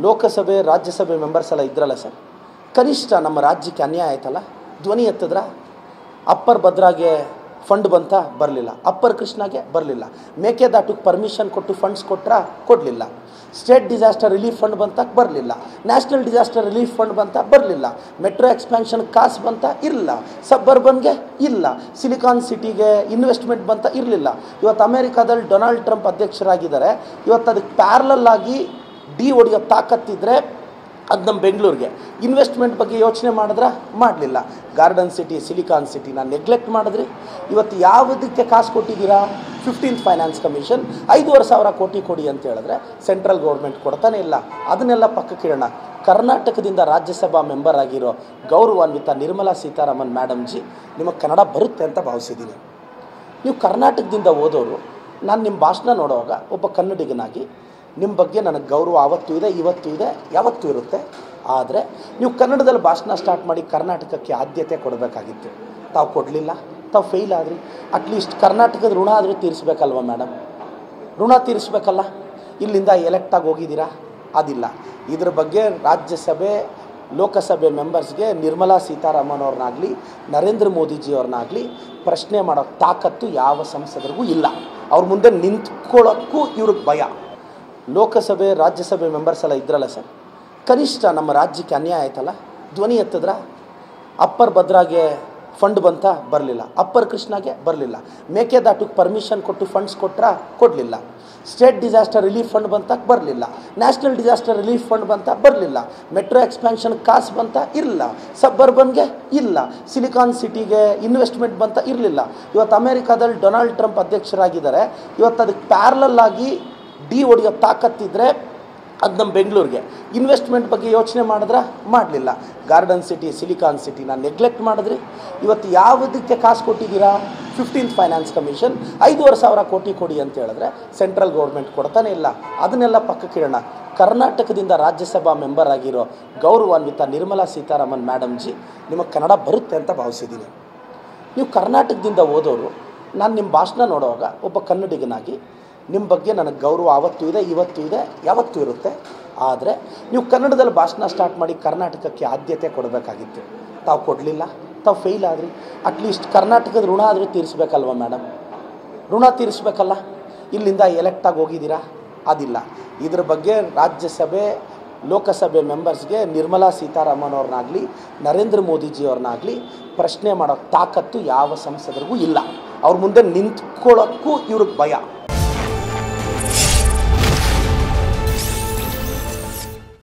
ಲೋಕಸಭೆ ರಾಜ್ಯಸಭೆ ಮೆಂಬರ್ಸ್ ಎಲ್ಲ ಇದ್ರಲ್ಲ ಸರ್, ಕನಿಷ್ಠ ನಮ್ಮ ರಾಜ್ಯಕ್ಕೆ ಅನ್ಯಾಯ ಆಯ್ತಲ್ಲ, ಧ್ವನಿ ಎತ್ತಿದ್ರ? ಅಪ್ಪರ್ ಭದ್ರಾಗೆ ಫಂಡ್ ಬಂತ? ಬರಲಿಲ್ಲ. ಅಪ್ಪರ್ ಕೃಷ್ಣಾಗೆ ಬರಲಿಲ್ಲ. ಮೇಕೆದಾಟುಗೆ ಪರ್ಮಿಷನ್ ಕೊಟ್ಟು ಫಂಡ್ಸ್ ಕೊಟ್ರಾ? ಕೊಡಲಿಲ್ಲ. ಸ್ಟೇಟ್ ಡಿಸಾಸ್ಟರ್ ರಿಲೀಫ್ ಫಂಡ್ ಬಂತ? ಬರಲಿಲ್ಲ. ನ್ಯಾಷನಲ್ ಡಿಸಾಸ್ಟರ್ ರಿಲೀಫ್ ಫಂಡ್ ಬಂತ? ಬರಲಿಲ್ಲ. ಮೆಟ್ರೋ ಎಕ್ಸ್ಪ್ಯಾನ್ಷನ್ ಕಾಸು ಬಂತ? ಇಲ್ಲ. ಸಬ್ಬರ್ಬನ್ಗೆ ಇಲ್ಲ. ಸಿಲಿಕಾನ್ ಸಿಟಿಗೆ ಇನ್ವೆಸ್ಟ್ಮೆಂಟ್ ಬಂತ? ಇರಲಿಲ್ಲ. ಇವತ್ತು ಅಮೇರಿಕಾದಲ್ಲಿ ಡೊನಾಲ್ಡ್ ಟ್ರಂಪ್ ಅಧ್ಯಕ್ಷರಾಗಿದ್ದಾರೆ. ಇವತ್ತು ಅದಕ್ಕೆ ಪ್ಯಾರಲಲ್ ಆಗಿ ಡಿ ಹೊಡೆಯೋ ತಾಕತ್ತಿದ್ರೆ ಅದು ನಮ್ಮ ಬೆಂಗಳೂರಿಗೆ. ಇನ್ವೆಸ್ಟ್ಮೆಂಟ್ ಬಗ್ಗೆ ಯೋಚನೆ ಮಾಡಿದ್ರೆ ಮಾಡಲಿಲ್ಲ. ಗಾರ್ಡನ್ ಸಿಟಿ, ಸಿಲಿಕಾನ್ ಸಿಟಿನ ನೆಗ್ಲೆಕ್ಟ್ ಮಾಡಿದ್ರಿ. ಇವತ್ತು ಯಾವುದಕ್ಕೆ ಕಾಸು ಕೊಟ್ಟಿದ್ದೀರಾ? 15th ಫೈನಾನ್ಸ್ ಕಮಿಷನ್ 5,500 ಕೋಟಿ ಕೊಡಿ ಅಂತ ಹೇಳಿದ್ರೆ ಸೆಂಟ್ರಲ್ ಗೌರ್ಮೆಂಟ್ ಕೊಡ್ತಾನೆ ಇಲ್ಲ. ಅದನ್ನೆಲ್ಲ ಪಕ್ಕಕ್ಕಿಡೋಣ. ಕರ್ನಾಟಕದಿಂದ ರಾಜ್ಯಸಭಾ ಮೆಂಬರ್ ಆಗಿರೋ ಗೌರವಾನ್ವಿತ ನಿರ್ಮಲಾ ಸೀತಾರಾಮನ್ ಮೇಡಮ್ ಜಿ, ನಿಮಗೆ ಕನ್ನಡ ಬರುತ್ತೆ ಅಂತ ಭಾವಿಸಿದ್ದೀನಿ. ನೀವು ಕರ್ನಾಟಕದಿಂದ ಓದೋರು, ನಾನು ನಿಮ್ಮ ಭಾಷಣ ನೋಡುವಾಗ ಒಬ್ಬ ಕನ್ನಡಿಗನಾಗಿ ನಿಮ್ಮ ಬಗ್ಗೆ ನನಗೆ ಗೌರವ ಆವತ್ತೂ ಇದೆ, ಇವತ್ತೂ ಇದೆ, ಯಾವತ್ತೂ ಇರುತ್ತೆ. ಆದರೆ ನೀವು ಕನ್ನಡದಲ್ಲಿ ಭಾಷಣ ಸ್ಟಾರ್ಟ್ ಮಾಡಿ ಕರ್ನಾಟಕಕ್ಕೆ ಆದ್ಯತೆ ಕೊಡಬೇಕಾಗಿತ್ತು. ತಾವು ಕೊಡಲಿಲ್ಲ. ತಾವು ಫೇಲ್ ಆದ್ರಿ. ಅಟ್ಲೀಸ್ಟ್ ಕರ್ನಾಟಕದ ಋಣ ಆದರೂ ತೀರಿಸ್ಬೇಕಲ್ವ ಮೇಡಮ್? ಋಣ ತೀರಿಸ್ಬೇಕಲ್ಲ. ಇಲ್ಲಿಂದ ಎಲೆಕ್ಟಾಗಿ ಹೋಗಿದ್ದೀರಾ? ಅದಿಲ್ಲ. ಇದ್ರ ಬಗ್ಗೆ ರಾಜ್ಯಸಭೆ ಲೋಕಸಭೆ ಮೆಂಬರ್ಸ್ಗೆ ನಿರ್ಮಲಾ ಸೀತಾರಾಮನ್ ಅವ್ರನ್ನಾಗಲಿ ನರೇಂದ್ರ ಮೋದಿಜಿಯವ್ರನ್ನಾಗಲಿ ಪ್ರಶ್ನೆ ಮಾಡೋ ತಾಕತ್ತು ಯಾವ ಸಂಸದರಿಗೂ ಇಲ್ಲ. ಅವ್ರ ಮುಂದೆ ನಿಂತ್ಕೊಳ್ಳೋಕ್ಕೂ ಇವ್ರಿಗೆ ಭಯ. ಲೋಕಸಭೆ ರಾಜ್ಯಸಭೆ ಮೆಂಬರ್ಸ್ ಎಲ್ಲ ಇದ್ರಲ್ಲ ಸರ್, ಕನಿಷ್ಠ ನಮ್ಮ ರಾಜ್ಯಕ್ಕೆ ಅನ್ಯಾಯ ಆಯ್ತಲ್ಲ, ಧ್ವನಿ ಎತ್ತಿದ್ರ? ಅಪ್ಪರ್ ಭದ್ರಾಗೆ ಫಂಡ್ ಬಂತ? ಬರಲಿಲ್ಲ. ಅಪ್ಪರ್ ಕೃಷ್ಣಾಗೆ ಬರಲಿಲ್ಲ. ಮೇಕೆದಾಟುಗೆ ಪರ್ಮಿಷನ್ ಕೊಟ್ಟು ಫಂಡ್ಸ್ ಕೊಟ್ರಾ? ಕೊಡಲಿಲ್ಲ. ಸ್ಟೇಟ್ ಡಿಸಾಸ್ಟರ್ ರಿಲೀಫ್ ಫಂಡ್ ಬಂತ? ಬರಲಿಲ್ಲ. ನ್ಯಾಷನಲ್ ಡಿಸಾಸ್ಟರ್ ರಿಲೀಫ್ ಫಂಡ್ ಬಂತ? ಬರಲಿಲ್ಲ. ಮೆಟ್ರೋ ಎಕ್ಸ್ಪ್ಯಾನ್ಷನ್ ಕಾಸು ಬಂತ? ಇಲ್ಲ. ಸಬ್ಬರ್ಬನ್ಗೆ ಇಲ್ಲ. ಸಿಲಿಕಾನ್ ಸಿಟಿಗೆ ಇನ್ವೆಸ್ಟ್ಮೆಂಟ್ ಬಂತ? ಇರಲಿಲ್ಲ. ಇವತ್ತು ಅಮೇರಿಕಾದಲ್ಲಿ ಡೊನಾಲ್ಡ್ ಟ್ರಂಪ್ ಅಧ್ಯಕ್ಷರಾಗಿದ್ದಾರೆ. ಇವತ್ತು ಅದಕ್ಕೆ ಪ್ಯಾರಲಲ್ ಆಗಿ ಡಿ ಹೊಡೆಯೋ ತಾಕತ್ತಿದ್ರೆ ಅದು ನಮ್ಮ ಬೆಂಗಳೂರಿಗೆ. ಇನ್ವೆಸ್ಟ್ಮೆಂಟ್ ಬಗ್ಗೆ ಯೋಚನೆ ಮಾಡಿದ್ರೆ ಮಾಡಲಿಲ್ಲ. ಗಾರ್ಡನ್ ಸಿಟಿ, ಸಿಲಿಕಾನ್ ಸಿಟಿನ ನೆಗ್ಲೆಕ್ಟ್ ಮಾಡಿದ್ರಿ. ಇವತ್ತು ಯಾವುದಕ್ಕೆ ಕಾಸು ಕೊಟ್ಟಿದ್ದೀರಾ? 15th ಫೈನಾನ್ಸ್ ಕಮಿಷನ್ 5,500 ಕೋಟಿ ಕೊಡಿ ಅಂತ ಹೇಳಿದ್ರೆ ಸೆಂಟ್ರಲ್ ಗೌರ್ಮೆಂಟ್ ಕೊಡ್ತಾನೆ ಇಲ್ಲ. ಅದನ್ನೆಲ್ಲ ಪಕ್ಕಕ್ಕಿಡೋಣ. ಕರ್ನಾಟಕದಿಂದ ರಾಜ್ಯಸಭಾ ಮೆಂಬರ್ ಆಗಿರೋ ಗೌರವಾನ್ವಿತ ನಿರ್ಮಲಾ ಸೀತಾರಾಮನ್ ಮೇಡಮ್ ಜಿ, ನಿಮಗೆ ಕನ್ನಡ ಬರುತ್ತೆ ಅಂತ ಭಾವಿಸಿದ್ದೀನಿ. ನೀವು ಕರ್ನಾಟಕದಿಂದ ಓದೋರು, ನಾನು ನಿಮ್ಮ ಭಾಷಣ ನೋಡುವಾಗ ಒಬ್ಬ ಕನ್ನಡಿಗನಾಗಿ ನಿಮ್ಮ ಬಗ್ಗೆ ನನಗೆ ಗೌರವ ಆವತ್ತೂ ಇದೆ, ಇವತ್ತೂ ಇದೆ, ಯಾವತ್ತೂ ಇರುತ್ತೆ. ಆದರೆ ನೀವು ಕನ್ನಡದಲ್ಲಿ ಭಾಷಣ ಸ್ಟಾರ್ಟ್ ಮಾಡಿ ಕರ್ನಾಟಕಕ್ಕೆ ಆದ್ಯತೆ ಕೊಡಬೇಕಾಗಿತ್ತು. ತಾವು ಕೊಡಲಿಲ್ಲ. ತಾವು ಫೇಲ್ ಆದ್ರಿ. ಅಟ್ಲೀಸ್ಟ್ ಕರ್ನಾಟಕದ ಋಣ ಆದರೂ ತೀರಿಸ್ಬೇಕಲ್ವ ಮೇಡಮ್? ಋಣ ತೀರಿಸ್ಬೇಕಲ್ಲ. ಇಲ್ಲಿಂದ ಎಲೆಕ್ಟಾಗಿ ಹೋಗಿದ್ದೀರಾ? ಅದಿಲ್ಲ. ಇದ್ರ ಬಗ್ಗೆ ರಾಜ್ಯಸಭೆ ಲೋಕಸಭೆ ಮೆಂಬರ್ಸ್ಗೆ ನಿರ್ಮಲಾ ಸೀತಾರಾಮನ್ ಅವ್ರನ್ನಾಗಲಿ ನರೇಂದ್ರ ಮೋದಿಜಿಯವ್ರನ್ನಾಗಲಿ ಪ್ರಶ್ನೆ ಮಾಡೋ ತಾಕತ್ತು ಯಾವ ಸಂಸದರಿಗೂ ಇಲ್ಲ. ಅವ್ರ ಮುಂದೆ ನಿಂತ್ಕೊಳ್ಳೋಕ್ಕೂ ಇವ್ರಿಗೆ ಭಯ.